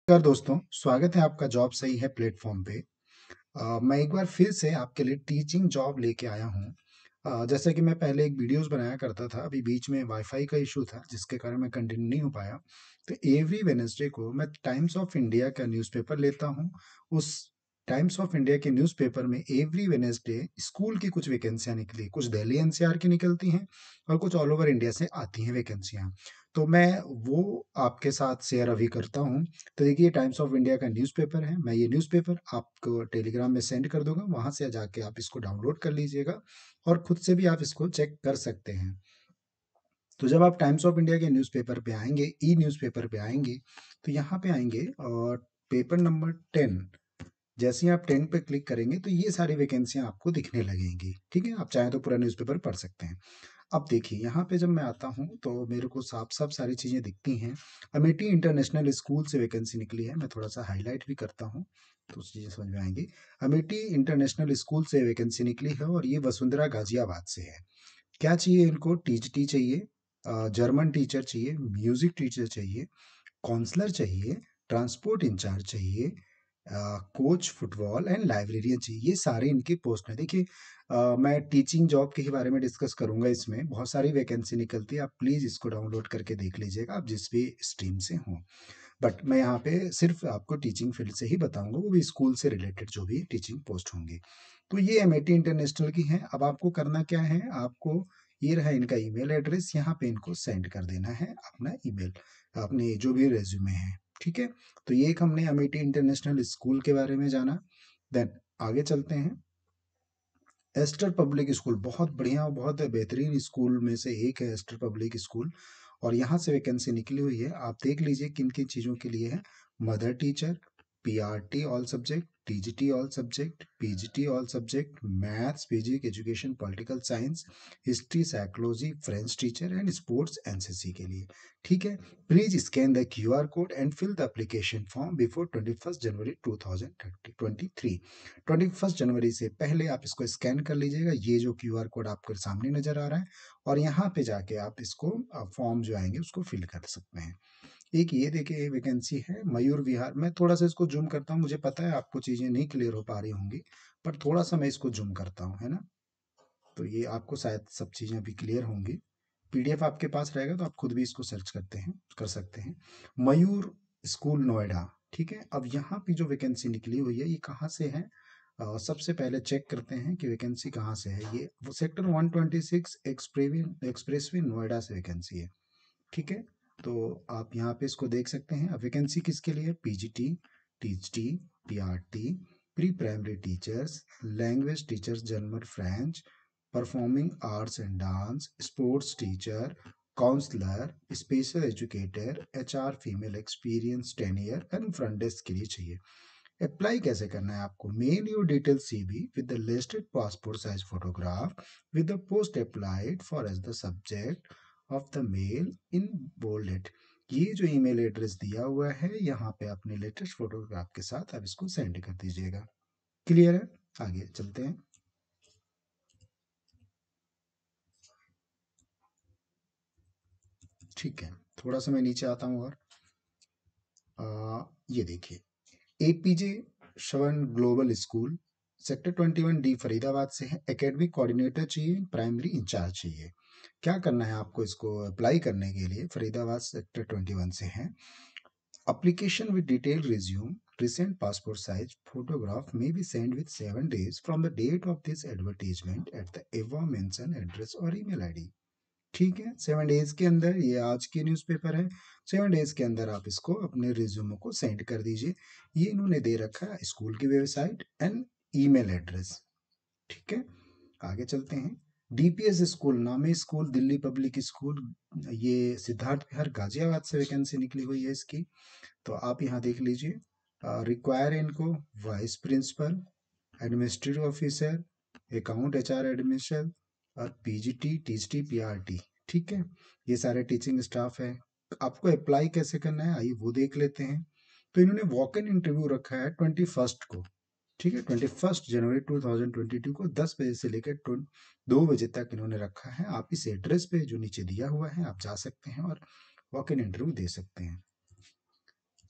नमस्कार दोस्तों, स्वागत है आपका जॉब सही है प्लेटफॉर्म पे। मैं एक बार फिर से आपके लिए टीचिंग जॉब लेके आया हूँ। जैसे कि मैं पहले एक वीडियोस बनाया करता था, अभी बीच में वाईफाई का इशू था जिसके कारण मैं कंटिन्यू नहीं हो पाया। तो एवरी वेडनेसडे को मैं टाइम्स ऑफ इंडिया का न्यूज़पेपर लेता हूँ। उस टाइम्स ऑफ इंडिया के न्यूज़पेपर में एवरी वेडनेसडे स्कूल की कुछ वैकेंसियाँ निकली, कुछ दिल्ली एनसीआर की निकलती हैं और कुछ ऑल ओवर इंडिया से आती हैं वैकेंसियाँ। तो मैं वो आपके साथ शेयर अभी करता हूँ। तो देखिए टाइम्स ऑफ इंडिया का न्यूज़पेपर है। मैं ये न्यूज़पेपर आपको टेलीग्राम में सेंड कर दूंगा, वहां से जाके आप इसको डाउनलोड कर लीजिएगा और खुद से भी आप इसको चेक कर सकते हैं। तो जब आप टाइम्स ऑफ इंडिया के न्यूज़पेपर पे आएंगे, ई न्यूज़पेपर पे आएंगे, तो यहाँ पे आएंगे और पेपर नंबर 10। जैसे ही आप 10 पे क्लिक करेंगे तो ये सारी वैकेंसियां आपको दिखने लगेंगी। ठीक है, आप चाहें तो पूरा न्यूज़पेपर पढ़ सकते हैं। अब देखिए यहाँ पे जब मैं आता हूँ तो मेरे को साफ साफ सारी चीज़ें दिखती हैं। अमेठी इंटरनेशनल स्कूल से वैकेंसी निकली है, मैं थोड़ा सा हाईलाइट भी करता हूँ तो चीज़ें समझ में आएंगी। अमेठी इंटरनेशनल स्कूल से वैकेंसी निकली है और ये वसुंधरा गाजियाबाद से है। क्या चाहिए इनको? टीजीटी चाहिए, जर्मन टीचर चाहिए, म्यूजिक टीचर चाहिए, काउंसलर चाहिए, ट्रांसपोर्ट इंचार्ज चाहिए, कोच फुटबॉल एंड लाइब्रेरियन चाहिए। ये सारे इनके पोस्ट हैं। देखिए मैं टीचिंग जॉब के ही बारे में डिस्कस करूंगा, इसमें बहुत सारी वैकेंसी निकलती है। आप प्लीज़ इसको डाउनलोड करके देख लीजिएगा, आप जिस भी स्ट्रीम से हों। बट मैं यहाँ पे सिर्फ आपको टीचिंग फील्ड से ही बताऊंगा, वो भी स्कूल से रिलेटेड जो भी टीचिंग पोस्ट होंगे। तो ये एमआईटी इंटरनेशनल की है। अब आपको करना क्या है, आपको ये रहा इनका ईमेल एड्रेस, यहाँ पे इनको सेंड कर देना है अपना ईमेल, अपने जो भी रेज्यूमे है। ठीक है, तो ये एक हमने अमेठी इंटरनेशनल स्कूल के बारे में जाना। देन आगे चलते हैं। एस्टर पब्लिक स्कूल बहुत बढ़िया और बहुत बेहतरीन स्कूल में से एक है एस्टर पब्लिक स्कूल, और यहाँ से वैकेंसी निकली हुई है। आप देख लीजिए किन किन चीज़ों के लिए है। Mother teacher, PRT all subject, TGT all subject, PGT all subject, maths, physics education, political science, history, psychology, French teacher and sports NCC के लिए। ठीक है, please scan the QR code and fill the application form before 21 January 2023। 21 जनवरी से पहले आप इसको scan कर लीजिएगा, ये जो क्यूआर कोड आपको सामने नजर आ रहा है, और यहाँ पे जाके आप इसको फॉर्म जो आएंगे उसको फिल कर सकते हैं। एक ये देखिए वैकेंसी है मयूर विहार। मैं थोड़ा सा इसको जूम करता हूँ, मुझे पता है आपको चीज़ें नहीं क्लियर हो पा रही होंगी, पर थोड़ा सा मैं इसको जूम करता हूँ, है ना। तो ये आपको शायद सब चीज़ें अभी क्लियर होंगी। पीडीएफ आपके पास रहेगा तो आप खुद भी इसको सर्च कर सकते हैं। मयूर स्कूल नोएडा। ठीक है, अब यहाँ पे जो वैकेंसी निकली हुई है ये कहाँ से है? सबसे पहले चेक करते हैं कि वैकेंसी कहाँ से है। ये वो सेक्टर 126 एक्सप्रेसवे नोएडा से वैकेंसी है। ठीक है, तो आप यहाँ पे इसको देख सकते हैं। अब वैकेंसी किसके लिए? PGT, TGT, PRT, pre primary teachers, language teachers German French, performing arts and dance, sports teacher, counsellor, special educator, HR female experience 10 year and front desk के लिए चाहिए। अप्लाई कैसे करना है आपको? Mail your detail CV with the listed passport size photograph with the post applied for as the subject of the mail in bolded. ये जो email address दिया हुआ है यहाँ पे अपने लेटेस्ट फोटोग्राफ के साथ आप इसको सेंड कर दीजिएगा। क्लियर है? आगे चलते हैं। ठीक है, थोड़ा सा मैं नीचे आता हूँ और ये देखिए APJ Shravan global school, sector 21 D Faridabad से है। एकेडमिक कोऑर्डिनेटर चाहिए, प्राइमरी इंचार्ज चाहिए। क्या करना है आपको इसको अप्लाई करने के लिए? फरीदाबाद सेक्टर 21 से है। Application with detailed resume, recent passport size photograph may be sent with 7 days from the date of this advertisement at the above mentioned address or email ID। ठीक है, 7 डेज के अंदर, ये आज की न्यूज़पेपर है, 7 डेज के अंदर आप इसको अपने रिज्यूम को सेंड कर दीजिए। ये इन्होंने दे रखा है स्कूल की वेबसाइट एंड ईमेल एड्रेस। ठीक है, आगे चलते हैं। डीपीएस स्कूल नामी स्कूल, दिल्ली पब्लिक स्कूल, ये सिद्धार्थ विहार गाजियाबाद से वैकेंसी निकली हुई है इसकी। तो आप यहाँ देख लीजिए। रिक्वायर इनको vice principal, administrative officer, account HR admission, और पीजीटी, टीजीटी, पीआरटी। ठीक है, ये सारे टीचिंग स्टाफ है। आपको अप्लाई कैसे करना है आइए वो देख लेते हैं। तो इन्होंने वॉक इन इंटरव्यू रखा है 21 को। ठीक है, 21 जनवरी 2022 को 10 बजे से लेकर 2 बजे तक इन्होंने रखा है। आप इस एड्रेस पे जो नीचे दिया हुआ है आप जा सकते हैं और वॉक इन इंटरव्यू दे सकते हैं।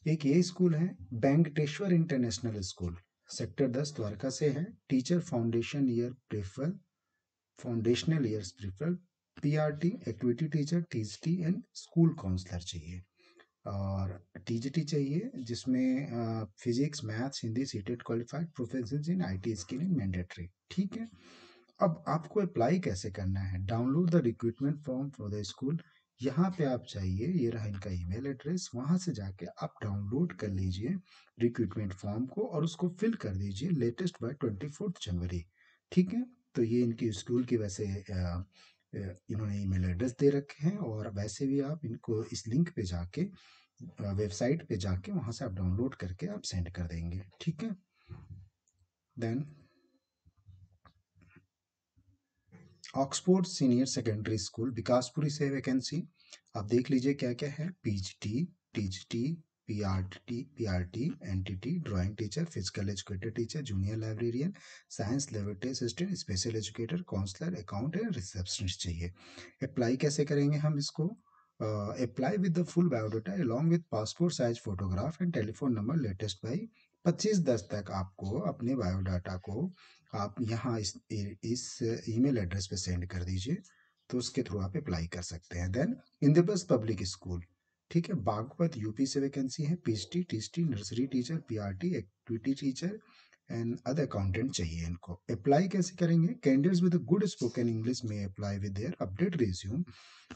एक ये स्कूल है Venkateshwar international school, sector 10 Dwarka से है। Teacher foundational years prefer, PRT activity teacher, TGT and school counsellor चाहिए। और टीजीटी चाहिए जिसमें physics maths Hindi CTET qualified, professionals in IT skill in mandatory. ठीक है, अब आपको अप्लाई कैसे करना है? Download the recruitment form for the school. यहाँ पे आप चाहिए, ये रहा इनका ईमेल एड्रेस, वहाँ से जाके आप डाउनलोड कर लीजिए रिक्रूटमेंट फॉर्म को और उसको फिल कर दीजिए लेटेस्ट बाय 24 जनवरी। ठीक है, तो ये इनकी स्कूल की वैसे इन्होंने ईमेल एड्रेस दे रखे हैं, और वैसे भी आप इनको इस लिंक पे जाके वेबसाइट पे जाके वहाँ से आप डाउनलोड करके आप सेंड कर देंगे। ठीक है, then Oxford senior secondary school Vikaspuri से वैकेंसी। आप देख लीजिए क्या क्या है। PGT, TGT, PRT, NTT, drawing teacher, physical educator teacher, junior librarian, science laboratory assistant, special educator, counsellor, account and receptionist चाहिए। अप्लाई कैसे करेंगे हम इसको? Apply with the full biodata along with passport size photograph and telephone number latest by 25/10 तक आपको अपने biodata को आप यहाँ इस ईमेल एड्रेस पे सेंड कर दीजिए, तो उसके थ्रू आप अप्लाई कर सकते हैं। देन इंद्रप्रस्थ पब्लिक स्कूल, ठीक है, बागपत यूपी से वैकेंसी है। PHT, TST, nursery teacher, PRT activity teacher and other accountant चाहिए इनको। अप्लाई कैसे करेंगे? Candidates with good spoken English में apply with their update resume.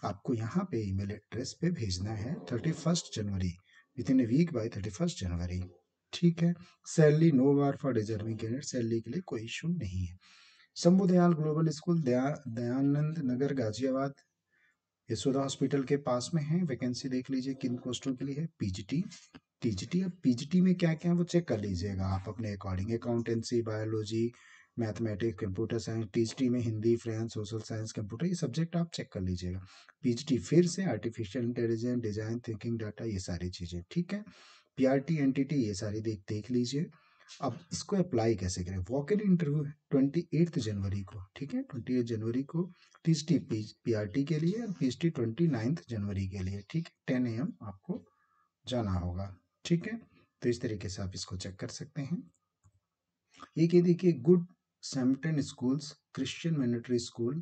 आपको यहाँ पे ईमेल एड्रेस पे भेजना है 31 जनवरी, within a week by 31 January. ठीक है, salary no bar for deserving candidate, salary के लिए कोई इशू नहीं है। Shambhu Dayal global school Dayanand Nagar Ghaziabad Yashoda hospital के पास में है। वैकेंसी देख लीजिए किन पोस्टों के लिए है। PGT, TGT. अब पीजीटी में क्या क्या है वो चेक कर लीजिएगा आप अपने according. Accountancy, biology, mathematics, computer science. TGT में Hindi, French, social science, computer, ये सब्जेक्ट आप चेक कर लीजिएगा। पीजीटी फिर से artificial intelligence, design thinking, data, ये सारी चीजें। ठीक है, पीआरटी, एनटीटी, ये सारी देख देख लीजिए। अब इसको अप्लाई कैसे करें? वॉक इन इंटरव्यू है 28 जनवरी को। ठीक है, 28 जनवरी को टीएसटी पीआरटी के लिए, और पीएचटी 29 जनवरी के लिए। ठीक है, 10 AM आपको जाना होगा। ठीक है, तो इस तरीके से आप इसको चेक कर सकते हैं। एक ये देखिए, गुड सैम्पटन स्कूल्स क्रिश्चियन मैंडेटरी स्कूल,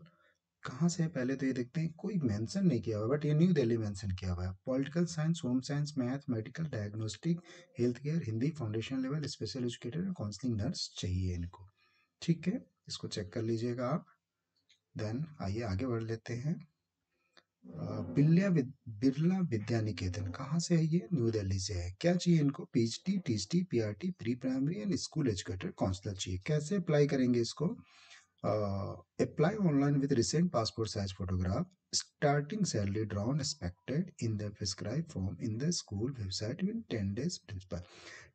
कहाँ से है पहले तो ये देखते हैं। कोई मेंशन नहीं किया हुआ, बट ये न्यू दिल्ली मेंशन किया हुआ है। Political science, home science, math, medical, diagnostic, health care, Hindi, foundation level, special educator और काउंसलिंग नर्स चाहिए इनको। ठीक है, इसको चेक कर लीजिएगा आप। देन आइए आगे बढ़ लेते हैं। बिरला विद्या निकेतन, कहाँ से है ये? न्यू दिल्ली से है। क्या चाहिए इनको? PhD, TST, PRT, pre primary and school educator, counsellor चाहिए। कैसे अप्लाई करेंगे इसको? Apply online with recent passport size photograph, starting salary drawn expected in the prescribed form in the school website within 10 days principal।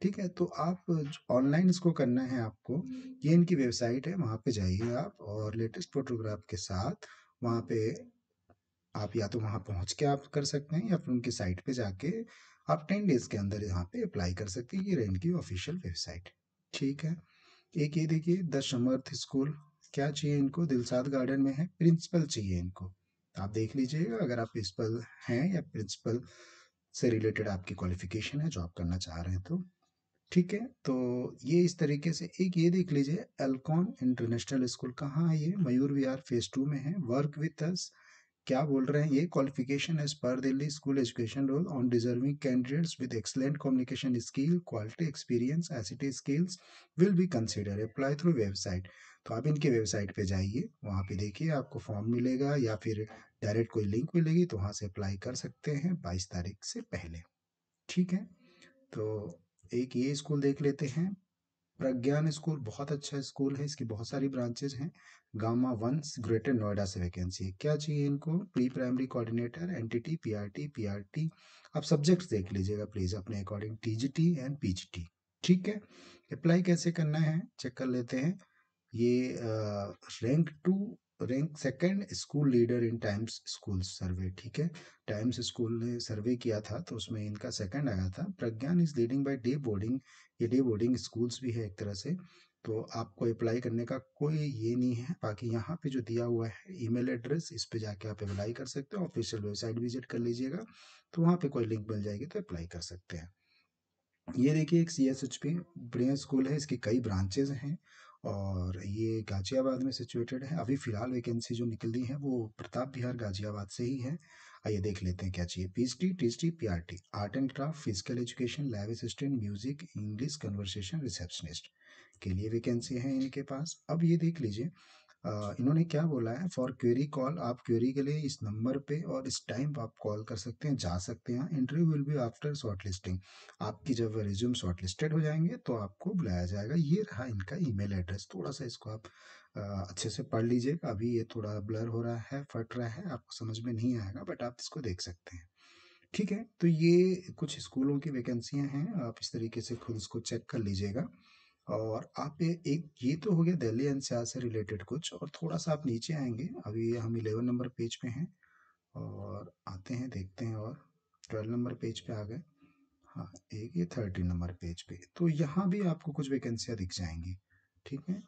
ठीक है, तो आप online इसको करना है आपको। ये इनकी वेबसाइट है, वहाँ पे जाइए आप, और लेटेस्ट फोटोग्राफ के साथ वहाँ पे आप या तो वहाँ पहुँच के आप कर सकते हैं, या फिर उनकी साइट पे जाके आप 10 डेज के अंदर यहाँ पे अप्लाई कर सकते हैं। ये रही इनकी ऑफिशियल वेबसाइट। ठीक है, एक ये देखिए, द समर्थ स्कूल, क्या चाहिए इनको? दिलसाद गार्डन में है, प्रिंसिपल चाहिए इनको। आप देख लीजिएगा, अगर आप प्रिंसिपल हैं या प्रिंसिपल से रिलेटेड आपकी क्वालिफिकेशन है, जॉब करना चाह रहे हैं तो। ठीक है, तो ये इस तरीके से। एक ये देख लीजिए, एल्कॉन इंटरनेशनल स्कूल, कहाँ है ये? मयूर विहार फेज 2 में है। वर्क विथ अस, क्या बोल रहे हैं ये? Qualification as per Delhi school education roll on deserving candidates with excellent communication skill, quality experience, ICT skills will be consider, apply through website. तो आप इनके वेबसाइट पे जाइए, वहाँ पे देखिए आपको फॉर्म मिलेगा, या फिर डायरेक्ट कोई लिंक मिलेगी, तो वहाँ से अप्लाई कर सकते हैं 22 तारीख से पहले। ठीक है, तो एक ये स्कूल देख लेते हैं, प्रज्ञान स्कूल, बहुत अच्छा स्कूल है, इसकी बहुत सारी ब्रांचेज हैं। गामा 1 ग्रेटर नोएडा से वैकेंसी है। क्या चाहिए इनको? Pre primary coordinator, NTT, PRT. आप सब्जेक्ट्स देख लीजिएगा प्लीज अपने अकॉर्डिंग, टीजीटी एंड पीजीटी। ठीक है, अप्लाई कैसे करना है चेक कर लेते हैं। ये rank second school leader in Times school survey. ठीक है, टाइम्स स्कूल ने सर्वे किया था, तो उसमें इनका सेकंड आया था। Pragyan is leading by day boarding, ये डे बोर्डिंग स्कूल्स भी है एक तरह से। तो आपको अप्लाई करने का कोई ये नहीं है। बाकी यहाँ पे जो दिया हुआ है ईमेल एड्रेस, इस पे जाके आप अप्लाई कर सकते हो। ऑफिशियल वेबसाइट विजिट कर लीजिएगा, तो वहाँ पे कोई लिंक मिल जाएगी तो अप्लाई कर सकते हैं। ये देखिए एक CSHP बढ़िया स्कूल है, इसकी कई ब्रांचेज हैं और ये गाजियाबाद में सिचुएटेड है। अभी फ़िलहाल वैकेंसी जो निकली है वो प्रताप विहार गाजियाबाद से ही है। आइए देख लेते हैं क्या चाहिए। PhD, THD, PRT, art and craft, physical education, lab assistant, music, English conversation, receptionist के लिए वैकेंसी है इनके पास। अब ये देख लीजिए इन्होंने क्या बोला है, फॉर क्वेरी कॉल, आप क्वेरी के लिए इस नंबर पे और इस टाइम पे आप कॉल कर सकते हैं, जा सकते हैं। Interview will be after shortlisting, आपकी जब रिज्यूम शॉर्टलिस्टेड हो जाएंगे तो आपको बुलाया जाएगा। ये रहा इनका ईमेल एड्रेस, थोड़ा सा इसको आप अच्छे से पढ़ लीजिएगा। अभी ये थोड़ा ब्लर हो रहा है, फट रहा है, आपको समझ में नहीं आएगा, बट आप इसको देख सकते हैं। ठीक है, तो ये कुछ स्कूलों की वैकेंसियां हैं, आप इस तरीके से खुद इसको चेक कर लीजिएगा। और आप एक ये तो हो गया दिल्ली एनसीआर से रिलेटेड कुछ, और थोड़ा सा आप नीचे आएंगे, अभी हम 11 नंबर पेज पे हैं और आते हैं देखते हैं, और 12 नंबर पेज पे आ गए। हाँ, एक ये 13 नंबर पेज पे, तो यहाँ भी आपको कुछ वैकेंसियाँ दिख जाएंगी। ठीक है,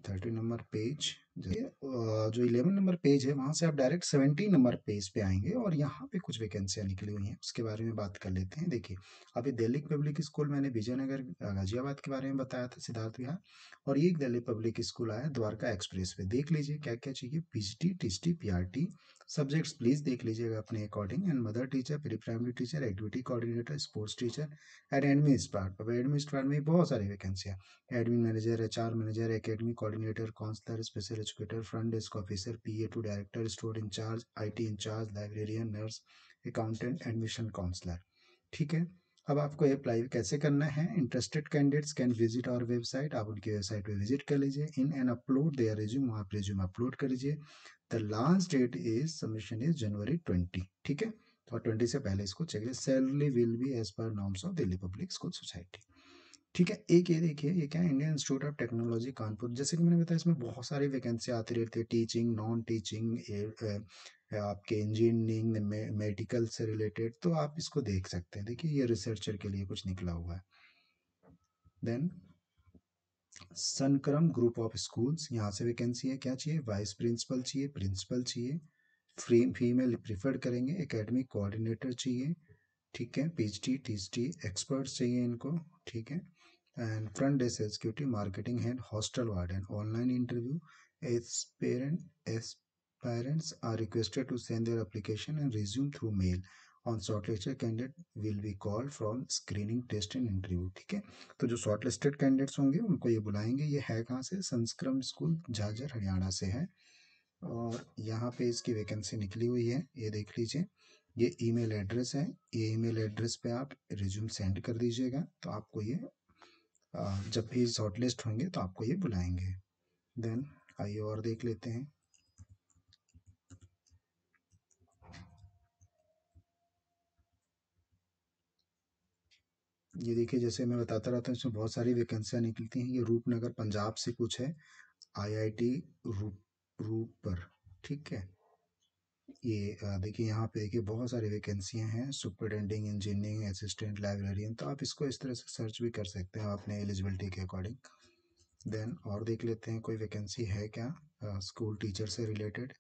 13 नंबर पेज, जो 11 नंबर पेज है वहाँ से आप डायरेक्ट 17 नंबर पेज पे आएंगे और यहाँ पे कुछ वैकेंसियाँ निकली हुई हैं, उसके बारे में बात कर लेते हैं। देखिए, अभी दिल्ली पब्लिक स्कूल, मैंने विजयनगर गाजियाबाद के बारे में बताया था, सिद्धार्थ विहार, और ये एक दिल्ली पब्लिक स्कूल आया द्वारका एक्सप्रेस पे। देख लीजिए क्या क्या चाहिए, PGT, THD, PRT, subjects please देख लीजिएगा अपने according, and mother teacher, pre primary teacher, activity coordinator, sports teacher, and admin staff. अब एडमिन स्टार्ट में बहुत सारी वैकेंसियाँ, admin manager, HR manager, academy coordinator, counsellor, special educator, front desk officer, PA to director, store incharge, IT incharge, librarian, nurse, accountant, admission counsellor. ठीक है, अब आपको apply कैसे करना है। Interested candidates can visit our website, आप उनकी website पे विजिट कर लीजिए। In and upload their resume, आप रिज्यूम अपलोड कर लीजिए। The last date is submission is January 20। ठीक है, और 20 से पहले इसको check. Salary will be as per norms of Delhi public school society. ठीक है, एक ये देखिए, ये क्या है, Indian institute of technology Kanpur. जैसे कि मैंने बताया, इसमें बहुत सारी वैकेंसी आती रहती है, टीचिंग, नॉन टीचिंग, आपके इंजीनियरिंग, मेडिकल से रिलेटेड, तो आप इसको देख सकते हैं। देखिए, ये रिसर्चर के लिए कुछ निकला हुआ है। देन सनक्रम ग्रुप ऑफ स्कूल्स, यहाँ से वैकेंसी है। क्या चाहिए, वाइस प्रिंसिपल चाहिए, प्रिंसिपल चाहिए, फ्री फीमेल प्रीफर्ड करेंगे, एकेडमिक कोऑर्डिनेटर चाहिए। ठीक है, पीएचडी, टीएचडी एक्सपर्ट्स चाहिए इनको। ठीक है, and front desk executive, marketing head, hostel warden, online interview. Aspirants are requested to send their application and resume through mail. On shortlisted candidate will be called from screening test and interview। ठीक है, तो जो shortlisted candidates होंगे उनको ये बुलाएंगे। ये है कहाँ से, संस्क्रम स्कूल झाझर हरियाणा से है, और यहाँ पे इसकी वैकेंसी निकली हुई है, ये देख लीजिए। ये ईमेल एड्रेस है, ये ईमेल एड्रेस पे आप रिज्यूम सेंड कर दीजिएगा, तो आपको ये जब भी शॉर्टलिस्ट होंगे तो आपको ये बुलाएंगे। देन आइए और देख लेते हैं। ये देखिए, जैसे मैं बताता रहता हूँ, इसमें बहुत सारी वैकेंसियाँ निकलती हैं। ये रूपनगर पंजाब से कुछ है, आईआईटी रूपर। ठीक है, ये देखिए यहाँ पे देखिए बहुत सारी वैकेंसियाँ हैं, सुपरिटेंडिंग इंजीनियरिंग असिस्टेंट, लाइब्रेरियन, तो आप इसको इस तरह से सर्च भी कर सकते हैं अपने एलिजिबिलिटी के अकॉर्डिंग। देन और देख लेते हैं कोई वैकेंसी है क्या स्कूल टीचर से रिलेटेड।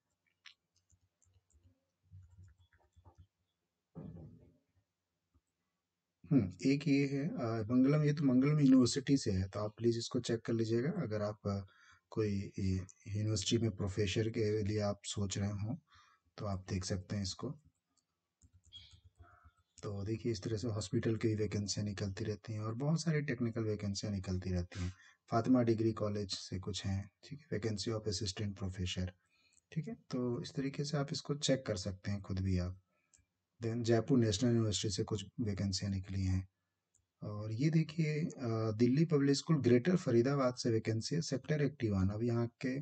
एक ये है मंगलम, ये तो मंगलम यूनिवर्सिटी से है, तो आप प्लीज़ इसको चेक कर लीजिएगा। अगर आप कोई यूनिवर्सिटी में प्रोफेसर के लिए आप सोच रहे हो तो आप देख सकते हैं इसको। तो देखिए, इस तरह से हॉस्पिटल की वैकेंसियाँ निकलती रहती हैं और बहुत सारी टेक्निकल वैकेंसियाँ निकलती रहती हैं। फातिमा डिग्री कॉलेज से कुछ हैं। ठीक है, वैकेंसी ऑफ असिस्टेंट प्रोफेसर। ठीक है, तो इस तरीके से आप इसको चेक कर सकते हैं खुद भी आप। देन जयपुर नेशनल यूनिवर्सिटी से कुछ वैकेंसियाँ निकली हैं। और ये देखिए Delhi public school greater Faridabad से वैकेंसी है, सेक्टर 81। अब यहाँ के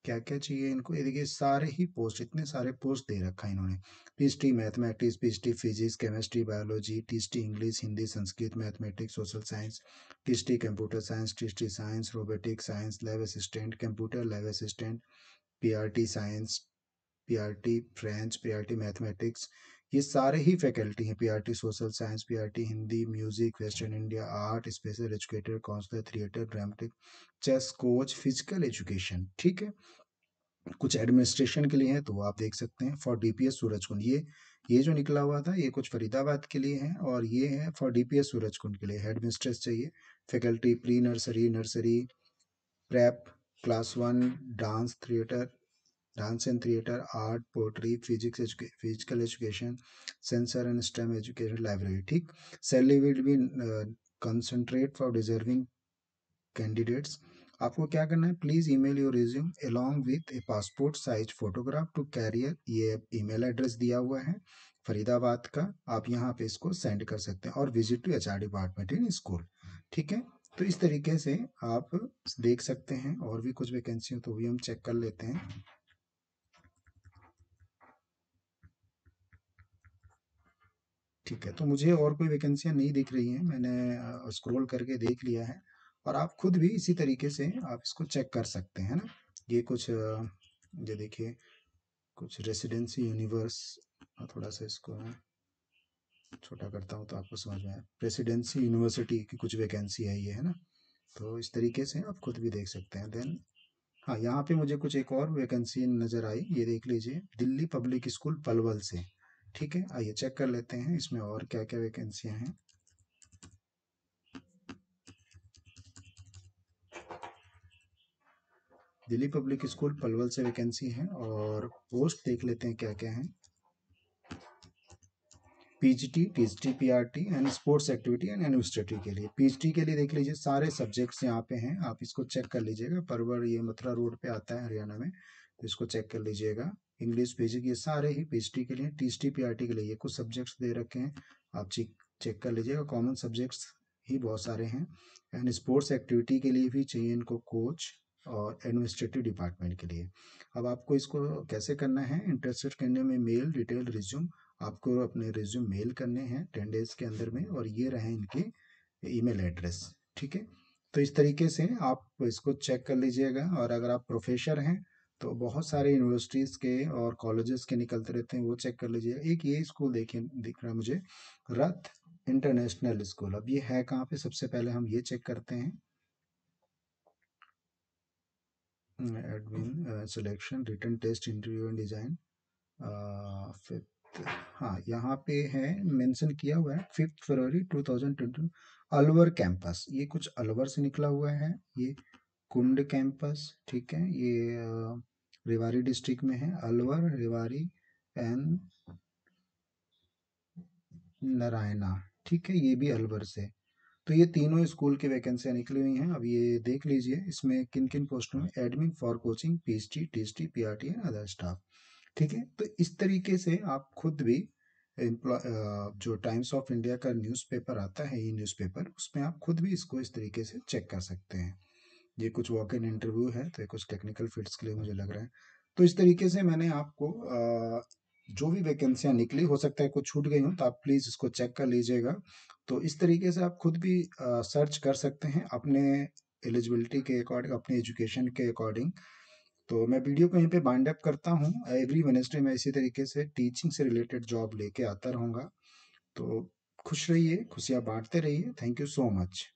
क्या क्या चाहिए इनको, ये देखिए सारे ही पोस्ट, इतने सारे पोस्ट दे रखा है इन्होंने। PhD mathematics, PhD physics, chemistry, biology, THD English, Hindi, Sanskrit, mathematics, social science, THD computer science, THD science, robotic science, lab assistant, computer lab assistant, PRT science, PRT French, PRT mathematics, ये सारे ही faculty हैं। PRT social science, PRT Hindi, music, western India, art, special educator, counsellor, theatre, dramatic, chess coach, physical education. ठीक है, कुछ administration के लिए है तो वो आप देख सकते हैं। फॉर डीपीएस सूरजकुंड, ये ये जो निकला हुआ था ये कुछ फरीदाबाद के लिए है, और ये है फॉर डीपीएस सूरजकुंड के लिए। हेड मिस्ट्रेस चाहिए, faculty pre nursery, nursery, prep, class 1, dance theatre, dance and theatre, art, poetry, physical education, sensor and STEM education, library. ठीक, salary will be concentrate for deserving candidates. आपको क्या करना है, please email your resume along with a passport size photograph to career. ये email address दिया हुआ है फरीदाबाद का, आप यहाँ पे इसको सेंड कर सकते हैं, और visit to HR department in school. ठीक है, तो इस तरीके से आप देख सकते हैं। और भी कुछ वैकेंसी हो तो भी हम चेक कर लेते हैं। ठीक है, तो मुझे और कोई वैकेंसियाँ नहीं दिख रही हैं, मैंने स्क्रॉल करके देख लिया है, और आप खुद भी इसी तरीके से आप इसको चेक कर सकते हैं ना। ये कुछ ये देखिए, कुछ रेसिडेंसी यूनिवर्स, थोड़ा सा इसको मैं छोटा करता हूँ तो आपको समझ में आए। रेसिडेंसी यूनिवर्सिटी की कुछ वैकेंसी है ये, है ना। तो इस तरीके से आप खुद भी देख सकते हैं। देन हाँ, यहाँ पे मुझे कुछ एक और वैकेंसी नज़र आई, ये देख लीजिए, दिल्ली पब्लिक स्कूल पलवल से। ठीक है, आइए चेक कर लेते हैं इसमें और क्या क्या वैकेंसियाँ हैं। दिल्ली पब्लिक स्कूल पलवल से वैकेंसी है, और पोस्ट देख लेते हैं क्या क्या है। PGT, TST, PRT and sports activity and administrative के लिए। पीजीटी के लिए देख लीजिए, सारे सब्जेक्ट्स यहाँ पे हैं, आप इसको चेक कर लीजिएगा। परवर ये मथुरा रोड पे आता है हरियाणा में, तो इसको चेक कर लीजिएगा। इंग्लिश बेसिक, ये सारे ही पीजीटी के लिए। टीएसटी पीआरटी के लिए ये कुछ सब्जेक्ट्स दे रखे हैं, आप चेक चेक कर लीजिएगा। कॉमन सब्जेक्ट्स ही बहुत सारे हैं। एंड स्पोर्ट्स एक्टिविटी के लिए भी चाहिए इनको कोच, और एडमिनिस्ट्रेटिव डिपार्टमेंट के लिए। अब आपको इसको कैसे करना है, इंटरेस्टेड करने में मेल डिटेल रिज्यूम, आपको अपने रिज्यूम मेल करने हैं 10 डेज के अंदर में, और ये रहे इनके ईमेल एड्रेस। ठीक है, तो इस तरीके से आप इसको चेक कर लीजिएगा। और अगर आप प्रोफेसर हैं तो बहुत सारे यूनिवर्सिटीज़ के और कॉलेजेस के निकलते रहते हैं, वो चेक कर लीजिएगा। एक ये स्कूल देखिए, दिख रहा है मुझे, रथ इंटरनेशनल स्कूल। अब ये है कहाँ पे, सबसे पहले हम ये चेक करते हैं। Admin selection, written test, interview and design, fifth, हाँ यहाँ पे है, मेंशन किया हुआ है 5 फरवरी 2022, अलवर कैंपस। ये कुछ अलवर से निकला हुआ है, ये कुंड कैंपस। ठीक है, ये रेवाड़ी डिस्ट्रिक्ट में है, अलवर, रेवाड़ी एंड नारायणा। ठीक है, ये भी अलवर से। तो ये तीनों स्कूल की वैकेंसियाँ निकली हुई हैं। अब ये देख लीजिए इसमें किन किन पोस्टों में, admin for coaching, PhD, TST, PRT and other staff. ठीक है, तो इस तरीके से आप खुद भी जो टाइम्स ऑफ इंडिया का न्यूज़पेपर आता है, ये न्यूज़पेपर, उसमें आप खुद भी इसको इस तरीके से चेक कर सकते हैं। ये कुछ वॉक इन इंटरव्यू है, तो ये कुछ टेक्निकल फिट्स के लिए मुझे लग रहा है। तो इस तरीके से मैंने आपको जो भी वैकेंसियाँ निकली, हो सकता है कुछ छूट गई हो, तो आप प्लीज़ इसको चेक कर लीजिएगा। तो इस तरीके से आप खुद भी सर्च कर सकते हैं अपने एलिजिबिलिटी के अकॉर्डिंग, अपने एजुकेशन के अकॉर्डिंग। तो मैं वीडियो को यहीं पे बाइंड अप करता हूँ। एवरी वेडनेसडे मैं इसी तरीके से टीचिंग से रिलेटेड जॉब लेके आता रहूँगा। तो खुश रहिए, खुशियाँ बांटते रहिए। Thank you so much.